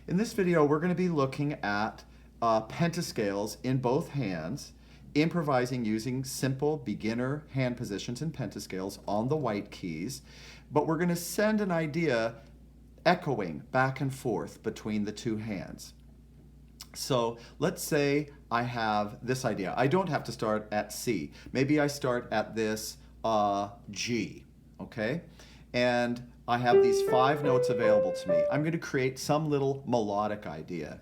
In this video, we're going to be looking at pentascales in both hands, improvising using simple beginner hand positions and pentascales on the white keys, but we're going to send an idea echoing back and forth between the two hands. So let's say I have this idea. I don't have to start at C. Maybe I start at this G, okay? And I have these 5 notes available to me. I'm going to create some little melodic idea.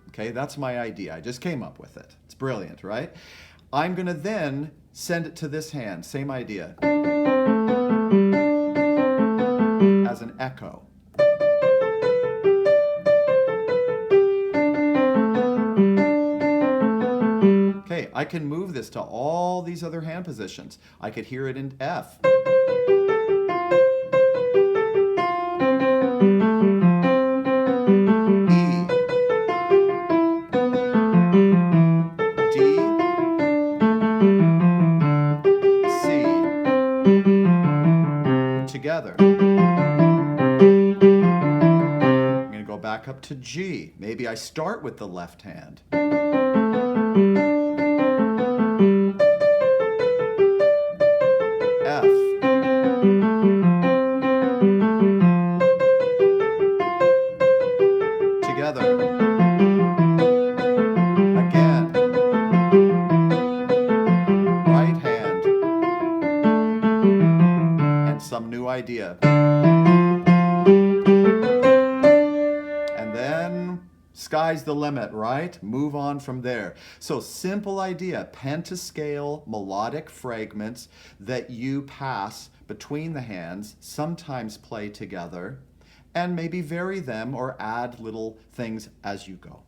Okay, that's my idea. I just came up with it. It's brilliant, right? I'm going to then send it to this hand, same idea, as an echo. Okay, I can move this to all these other hand positions. I could hear it in F. E. D. C. Together. I'm going to go back up to G. Maybe I start with the left hand. F. Together. Again. Right hand. And some new idea. And then sky's the limit, right? Move on from there. So simple idea, pentascale melodic fragments that you pass between the hands, sometimes play together, and maybe vary them or add little things as you go.